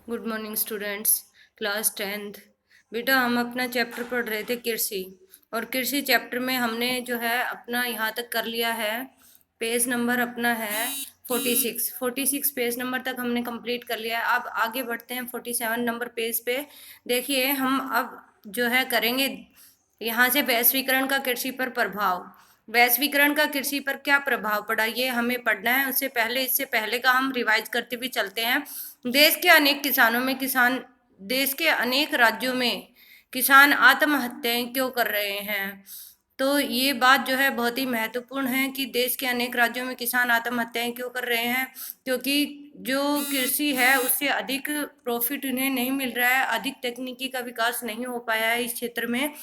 Good morning students. Class 10th। बेटा हम अपना चैप्टर पढ़ रहे थे कृषि, और कृषि चैप्टर में हमने जो है अपना यहाँ तक कर लिया है। पेज नंबर अपना है 46 पेज नंबर तक हमने कंप्लीट कर लिया है। अब आगे बढ़ते हैं 47 नंबर पेज पे। देखिए हम अब जो है करेंगे यहाँ से वैश्वीकरण का कृषि पर प्रभाव। वैश्वीकरण का कृषि पर क्या प्रभाव पड़ा ये हमें पढ़ना है। इससे पहले का हम रिवाइज करते हुए चलते हैं। देश के अनेक राज्यों में किसान आत्महत्याएं क्यों कर रहे हैं। तो ये बात जो है बहुत ही महत्वपूर्ण है कि देश के अनेक राज्यों में किसान आत्महत्याएं क्यों कर रहे हैं, क्योंकि जो कृषि है उससे अधिक प्रॉफिट उन्हें नहीं मिल रहा है, अधिक तकनीकी का विकास नहीं हो पाया है इस क्षेत्र में।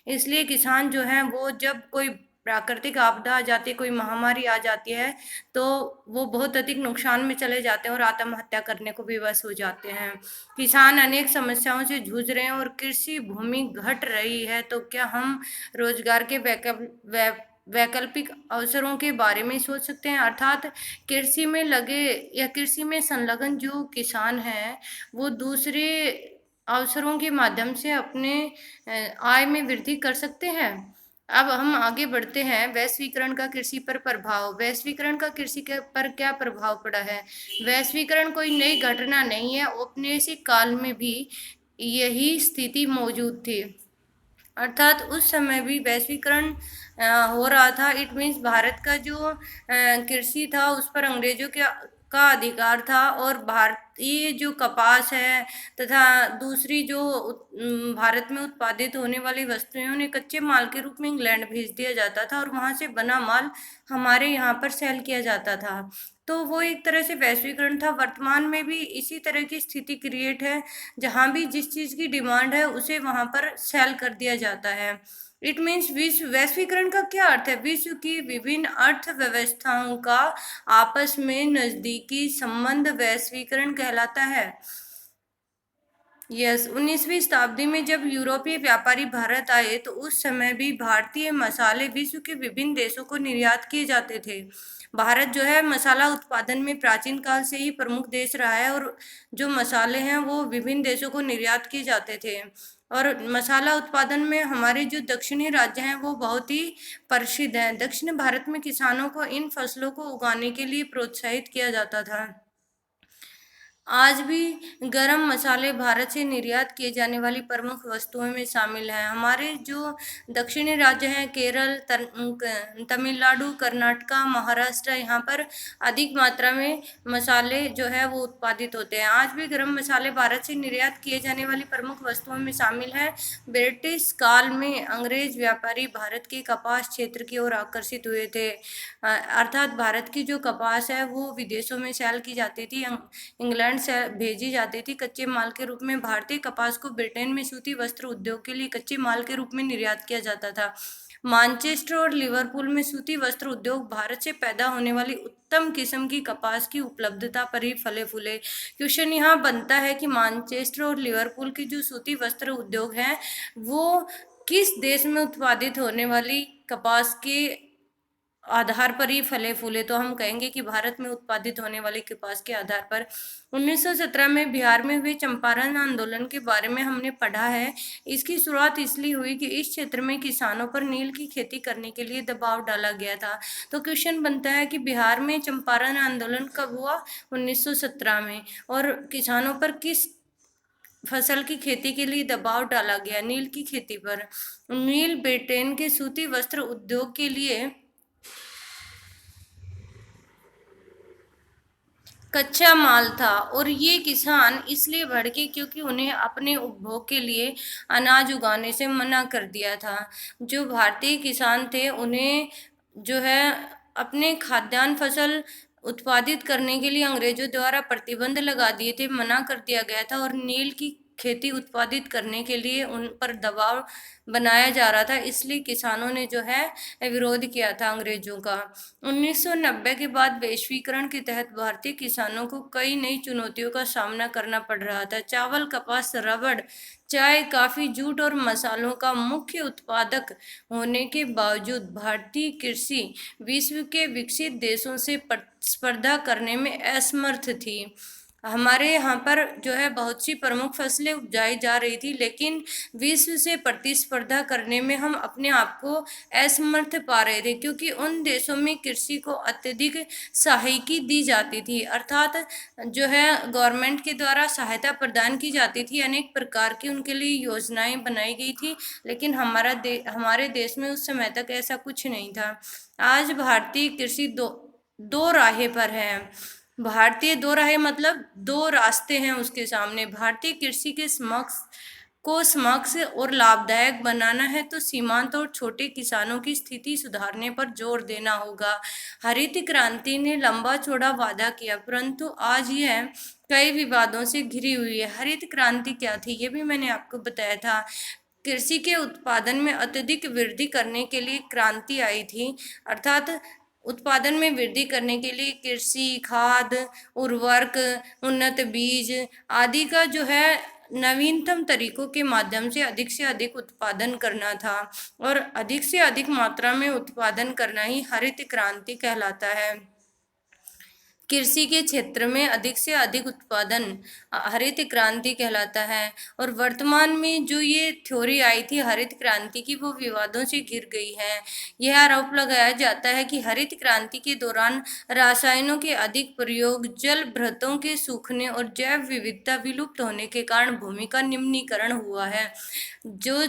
इसलिए किसान जो है वो जब कोई प्राकृतिक आपदा आ जाती है, कोई महामारी आ जाती है, तो वो बहुत अधिक नुकसान में चले जाते हैं और आत्महत्या करने को विवश हो जाते हैं। किसान अनेक समस्याओं से जूझ रहे हैं और कृषि भूमि घट रही है। तो क्या हम रोजगार के वैकल्पिक अवसरों के बारे में सोच सकते हैं, अर्थात कृषि में लगे या कृषि में संलग्न जो किसान हैं वो दूसरे अवसरों के माध्यम से अपने आय में वृद्धि कर सकते हैं। अब हम आगे बढ़ते हैं। वैश्वीकरण का कृषि पर प्रभाव। वैश्वीकरण का पर क्या प्रभाव पड़ा है। वैश्वीकरण कोई नई घटना नहीं है, औपनिवेशिक काल में भी यही स्थिति मौजूद थी, अर्थात उस समय भी वैश्वीकरण हो रहा था। इट मीन्स भारत का जो कृषि था उस पर अंग्रेजों का अधिकार था, और भारतीय जो कपास है तथा दूसरी जो भारत में उत्पादित होने वाली वस्तुएं उन्हें कच्चे माल के रूप में इंग्लैंड भेज दिया जाता था और वहां से बना माल हमारे यहाँ पर सेल किया जाता था। तो वो एक तरह से वैश्वीकरण था। वर्तमान में भी इसी तरह की स्थिति क्रिएट है, जहां भी जिस चीज की डिमांड है उसे वहां पर सेल कर दिया जाता है। इट मीन्स विश्व वैश्वीकरण का क्या अर्थ है। विश्व की विभिन्न अर्थव्यवस्थाओं का आपस में नजदीकी संबंध वैश्वीकरण कहलाता है। यस, 19वीं शताब्दी में जब यूरोपीय व्यापारी भारत आए तो उस समय भी भारतीय मसाले विश्व के विभिन्न देशों को निर्यात किए जाते थे। भारत जो है मसाला उत्पादन में प्राचीन काल से ही प्रमुख देश रहा है, और जो मसाले हैं वो विभिन्न देशों को निर्यात किए जाते थे। और मसाला उत्पादन में हमारे जो दक्षिणी राज्य हैं वो बहुत ही प्रसिद्ध हैं। दक्षिण भारत में किसानों को इन फसलों को उगाने के लिए प्रोत्साहित किया जाता था। आज भी गरम मसाले भारत से निर्यात किए जाने वाली प्रमुख वस्तुओं में शामिल हैं। हमारे जो दक्षिणी राज्य हैं केरल, तमिलनाडु, कर्नाटका, महाराष्ट्र, यहाँ पर अधिक मात्रा में मसाले जो है वो उत्पादित होते हैं। आज भी गरम मसाले भारत से निर्यात किए जाने वाली प्रमुख वस्तुओं में शामिल हैं। ब्रिटिश काल में अंग्रेज व्यापारी भारत के कपास क्षेत्र की ओर आकर्षित हुए थे, अर्थात भारत की जो कपास है वो विदेशों में सेल की जाती थी, इंग्लैंड से भेजी जाती थी कच्चे माल के रूप में। भारतीय कपास को ब्रिटेन में सूती वस्त्र उद्योग के लिए कच्चे माल के रूप में निर्यात किया जाता था। मानचेस्टर और लिवरपूल में सूती वस्त्र उद्योग भारत से पैदा होने वाली उत्तम किस्म की कपास की उपलब्धता पर ही फले फूले। क्वेश्चन यहाँ बनता है कि मानचेस्टर और लिवरपूल की जो सूती वस्त्र उद्योग हैं वो किस देश में उत्पादित होने वाली कपास के आधार पर ही फले फूले। तो हम कहेंगे कि भारत में उत्पादित होने वाली कपास के आधार पर। 1917 में बिहार में हुए चंपारण आंदोलन के बारे में हमने पढ़ा है। इसकी शुरुआत इसलिए हुई कि इस क्षेत्र में किसानों पर नील की खेती करने के लिए दबाव डाला गया था। तो क्वेश्चन बनता है कि बिहार में चंपारण आंदोलन कब हुआ। 1917 में। और किसानों पर किस फसल की खेती के लिए दबाव डाला गया। नील की खेती पर। नील ब्रिटेन के सूती वस्त्र उद्योग के लिए कच्चा माल था, और ये किसान इसलिए भड़के क्योंकि उन्हें अपने उपभोग के लिए अनाज उगाने से मना कर दिया था। जो भारतीय किसान थे उन्हें जो है अपने खाद्यान्न फसल उत्पादित करने के लिए अंग्रेजों द्वारा प्रतिबंध लगा दिए थे, मना कर दिया गया था, और नील की खेती उत्पादित करने के लिए उन पर दबाव बनाया जा रहा था। इसलिए किसानों ने जो है विरोध किया था अंग्रेजों का। 1990 के बाद वैश्वीकरण के तहत भारतीय किसानों को कई नई चुनौतियों का सामना करना पड़ रहा था। चावल, कपास, रबड़, चाय, कॉफी, जूट और मसालों का मुख्य उत्पादक होने के बावजूद भारतीय कृषि विश्व के विकसित देशों से स्पर्धा करने में असमर्थ थी। हमारे यहाँ पर जो है बहुत सी प्रमुख फसलें उपजाई जा रही थी, लेकिन विश्व से प्रतिस्पर्धा करने में हम अपने आप को असमर्थ पा रहे थे, क्योंकि उन देशों में कृषि को अत्यधिक सहायकी दी जाती थी, अर्थात जो है गवर्नमेंट के द्वारा सहायता प्रदान की जाती थी, अनेक प्रकार की उनके लिए योजनाएं बनाई गई थी। लेकिन हमारे देश में उस समय तक ऐसा कुछ नहीं था। आज भारतीय कृषि दो दो राहे पर है। भारतीय दो राहें मतलब दो रास्ते हैं उसके सामने। भारतीय कृषि के समक्ष और लाभदायक बनाना है तो सीमांत और छोटे किसानों की स्थिति सुधारने पर जोर देना होगा। हरित क्रांति ने लंबा चौड़ा वादा किया, परंतु आज यह कई विवादों से घिरी हुई है। हरित क्रांति क्या थी, ये भी मैंने आपको बताया था। कृषि के उत्पादन में अत्यधिक वृद्धि करने के लिए क्रांति आई थी, अर्थात उत्पादन में वृद्धि करने के लिए कृषि, खाद, उर्वरक, उन्नत बीज आदि का जो है नवीनतम तरीकों के माध्यम से अधिक उत्पादन करना था, और अधिक से अधिक मात्रा में उत्पादन करना ही हरित क्रांति कहलाता है। कृषि के क्षेत्र में अधिक से अधिक उत्पादन हरित क्रांति कहलाता है। और वर्तमान में जो ये थ्योरी आई थी हरित क्रांति की, वो विवादों से घिर गई है। यह आरोप लगाया जाता है कि हरित क्रांति के दौरान रसायनों के अधिक प्रयोग, जल भृतों के सूखने और जैव विविधता विलुप्त होने के कारण भूमि का निम्नीकरण हुआ है। जो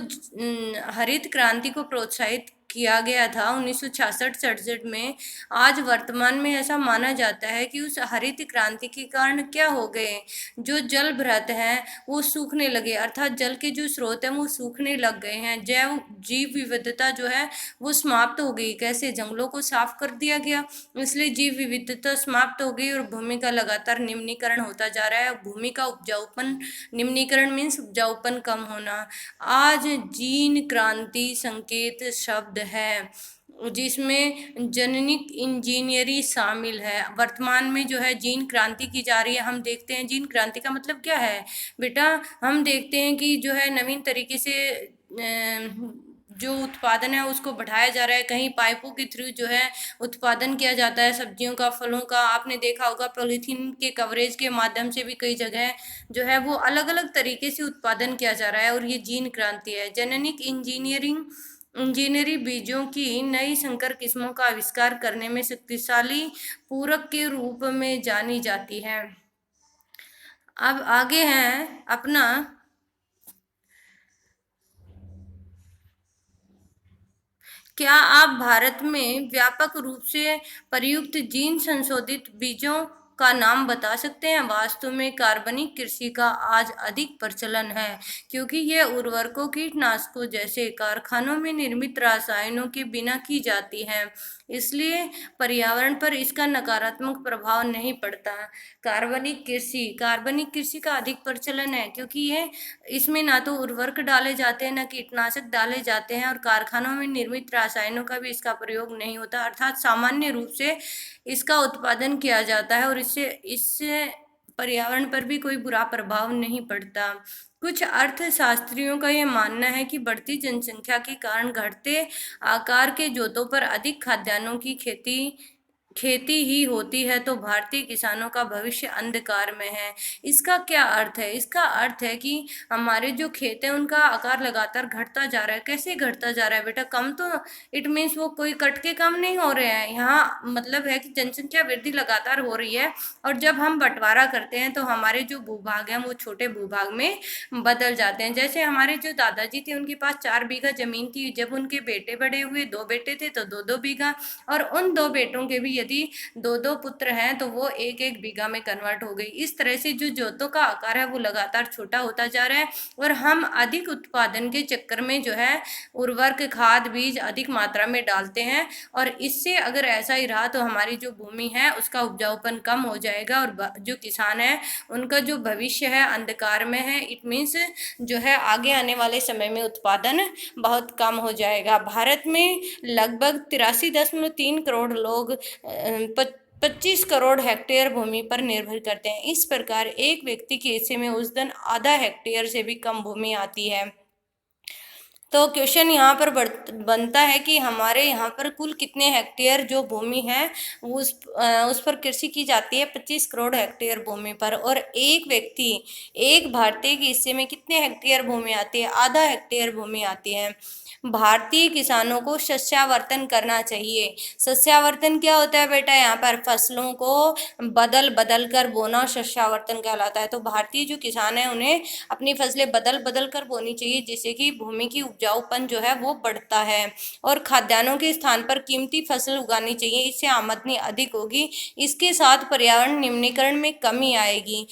हरित क्रांति को प्रोत्साहित किया गया था 1966-67 में, आज वर्तमान में ऐसा माना जाता है कि उस हरित क्रांति के कारण क्या हो गए, जो जल भृत हैं वो सूखने लगे, अर्थात जल के जो स्रोत हैं वो सूखने लग गए हैं। जैव जीव विविधता जो है वो समाप्त हो गई। कैसे? जंगलों को साफ कर दिया गया, इसलिए जीव विविधता समाप्त हो गई और भूमि का लगातार निम्नीकरण होता जा रहा है। भूमि का उपजाऊपन, निम्नीकरण मीन्स उपजाऊपन कम होना। आज जीन क्रांति संकेत शब्द है जिसमें जेनेटिक इंजीनियरिंग शामिल है। वर्तमान में जो है जीन क्रांति की जा रही है। हम देखते हैं जीन क्रांति का मतलब क्या है बेटा, हम देखते हैं कि जो है नवीन तरीके से जो उत्पादन है उसको बढ़ाया जा रहा है। कहीं पाइपों के थ्रू जो है उत्पादन किया जाता है सब्जियों का, फलों का। आपने देखा होगा पॉलीथीन के कवरेज के माध्यम से भी कई जगह जो है वो अलग अलग तरीके से उत्पादन किया जा रहा है, और ये जीन क्रांति है। जेनेटिक इंजीनियरिंग बीजों की नई संकर किस्मों का आविष्कार करने में शक्तिशाली पूरक के रूप में जानी जाती है। अब आगे हैं अपना क्या आप भारत में व्यापक रूप से प्रयुक्त जीन संशोधित बीजों का नाम बता सकते हैं? वास्तव में कार्बनिक कृषि का आज अधिक प्रचलन है, क्योंकि यह उर्वरकों, कीटनाशकों जैसे कारखानों में निर्मित रसायनों के बिना की जाती है, इसलिए पर्यावरण पर इसका नकारात्मक प्रभाव नहीं पड़ता। कार्बनिक कृषि का अधिक प्रचलन है क्योंकि ये इसमें ना तो उर्वरक डाले जाते हैं, ना कीटनाशक डाले जाते हैं, और कारखानों में निर्मित रसायनों का भी इसका प्रयोग नहीं होता, अर्थात सामान्य रूप से इसका उत्पादन किया जाता है, और इससे इससे पर्यावरण पर भी कोई बुरा प्रभाव नहीं पड़ता। कुछ अर्थशास्त्रियों का यह मानना है कि बढ़ती जनसंख्या के कारण घटते आकार के जोतों पर अधिक खाद्यान्नों की खेती ही होती है, तो भारतीय किसानों का भविष्य अंधकार में है। इसका क्या अर्थ है? इसका अर्थ है कि हमारे जो खेत हैं उनका आकार लगातार घटता जा रहा है। कैसे घटता जा रहा है बेटा? कम तो इट मीन्स वो कोई कट के कम नहीं हो रहे हैं। यहाँ मतलब है कि जनसंख्या वृद्धि लगातार हो रही है, और जब हम बंटवारा करते हैं तो हमारे जो भूभाग हैं वो छोटे भूभाग में बदल जाते हैं। जैसे हमारे जो दादाजी थे उनके पास 4 बीघा जमीन थी, जब उनके बेटे बड़े हुए, 2 बेटे थे तो 2-2 बीघा, और उन 2 बेटों के भी यदि 2-2 पुत्र हैं तो वो 1-1 बीघा में कन्वर्ट हो गई। इस तरह से जो जोतों का आकार है वो लगातार छोटा होता जा रहा है, और हम अधिक उत्पादन के चक्कर में जो है उर्वरक, खाद, बीज अधिक मात्रा में डालते हैं, और इससे अगर ऐसा ही रहा तो हमारी जो भूमि है उसका उपजाऊपन कम हो जाएगा, और जो किसान है उनका जो भविष्य है अंधकार में है। इट मीन्स जो है आगे आने वाले समय में उत्पादन बहुत कम हो जाएगा। भारत में लगभग 83.3 करोड़ लोग 25 करोड़ हेक्टेयर भूमि पर निर्भर करते हैं। इस प्रकार एक व्यक्ति के हिस्से में उस दिन आधा हेक्टेयर से भी कम भूमि आती है। तो क्वेश्चन यहाँ पर बनता है कि हमारे यहाँ पर कुल कितने हेक्टेयर जो भूमि है उस पर कृषि की जाती है 25 करोड़ हेक्टेयर भूमि पर, और एक व्यक्ति एक भारतीय के हिस्से में कितने हेक्टेयर भूमि आती है? आधा हेक्टेयर भूमि आती है। भारतीय किसानों को सस्यावर्तन करना चाहिए। सस्यावर्तन क्या होता है बेटा? यहाँ पर फसलों को बदल बदल कर बोना सस्यावर्तन कहलाता है। तो भारतीय जो किसान है उन्हें अपनी फसलें बदल बदल कर बोनी चाहिए, जिससे कि भूमि की उपजाऊपन जो है वो बढ़ता है। और खाद्यान्नों के स्थान पर कीमती फसल उगानी चाहिए, इससे आमदनी अधिक होगी। इसके साथ पर्यावरण निम्नीकरण में कमी आएगी।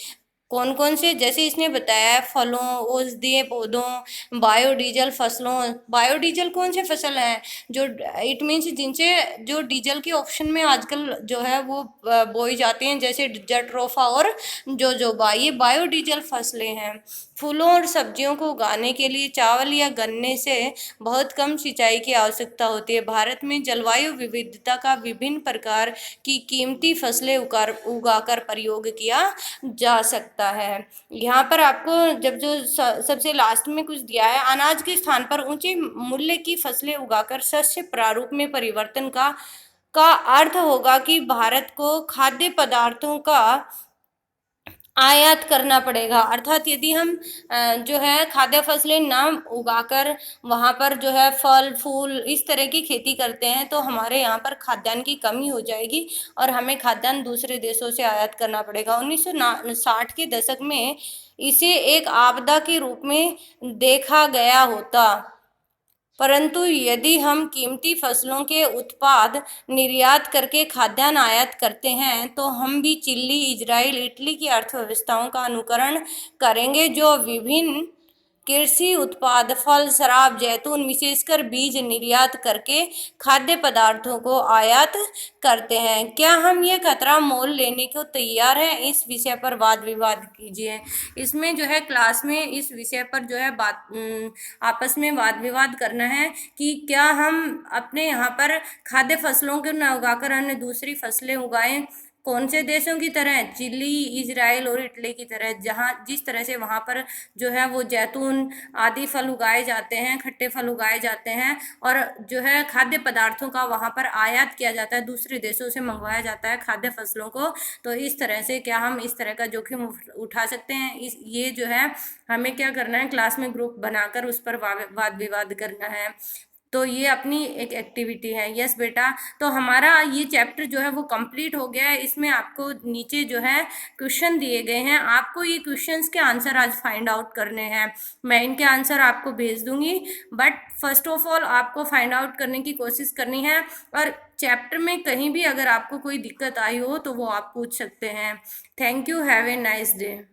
कौन कौन से, जैसे इसने बताया है, फलों, औषधीय पौधों, बायोडीजल फसलों। बायोडीजल कौन से फसल हैं? जो इट मीन्स जिनसे जो डीजल के ऑप्शन में आजकल जो है वो बोई जाती हैं, जैसे जट्रोफा और जोजोबा, ये बायोडीजल फसलें हैं। फूलों और सब्जियों को उगाने के लिए चावल या गन्ने से बहुत कम सिंचाई की आवश्यकता होती है। भारत में जलवायु विविधता का विभिन्न प्रकार की कीमती फसलें उगाकर प्रयोग किया जा सकता है। यहाँ पर आपको जब जो सबसे लास्ट में कुछ दिया है, अनाज के स्थान पर ऊंचे मूल्य की फसलें उगाकर शस्य प्रारूप में परिवर्तन का अर्थ होगा कि भारत को खाद्य पदार्थों का आयात करना पड़ेगा। अर्थात यदि हम जो है खाद्य फसलें ना उगाकर वहाँ पर जो है फल फूल इस तरह की खेती करते हैं, तो हमारे यहाँ पर खाद्यान्न की कमी हो जाएगी और हमें खाद्यान्न दूसरे देशों से आयात करना पड़ेगा। 1960 के दशक में इसे एक आपदा के रूप में देखा गया होता, परंतु यदि हम कीमती फसलों के उत्पाद निर्यात करके खाद्यान्न आयात करते हैं, तो हम भी चिली, इजराइल, इटली की अर्थव्यवस्थाओं का अनुकरण करेंगे, जो विभिन्न कृषि उत्पाद, फल, शराब, जैतून, विशेषकर बीज निर्यात करके खाद्य पदार्थों को आयात करते हैं। क्या हम ये खतरा मोल लेने को तैयार हैं? इस विषय पर वाद विवाद कीजिए। इसमें जो है क्लास में इस विषय पर जो है आपस में वाद विवाद करना है कि क्या हम अपने यहाँ पर खाद्य फसलों को न उगाकर अन्य दूसरी फसलें उगाएं, कौन से देशों की तरह? चिली, इजराइल और इटली की तरह, जहाँ जिस तरह से वहाँ पर जो है वो जैतून आदि फल उगाए जाते हैं, खट्टे फल उगाए जाते हैं, और जो है खाद्य पदार्थों का वहाँ पर आयात किया जाता है, दूसरे देशों से मंगवाया जाता है खाद्य फसलों को। तो इस तरह से क्या हम इस तरह का जोखिम उठा सकते हैं? ये जो है हमें क्या करना है, क्लास में ग्रुप बनाकर उस पर वाद विवाद करना है। तो ये अपनी एक एक्टिविटी है। यस बेटा, तो हमारा ये चैप्टर जो है वो कंप्लीट हो गया है। इसमें आपको नीचे जो है क्वेश्चन दिए गए हैं, आपको ये क्वेश्चंस के आंसर आज फाइंड आउट करने हैं। मैं इनके आंसर आपको भेज दूंगी, बट फर्स्ट ऑफ ऑल आपको फाइंड आउट करने की कोशिश करनी है। और चैप्टर में कहीं भी अगर आपको कोई दिक्कत आई हो तो वो आप पूछ सकते हैं। Thank you, have a nice day.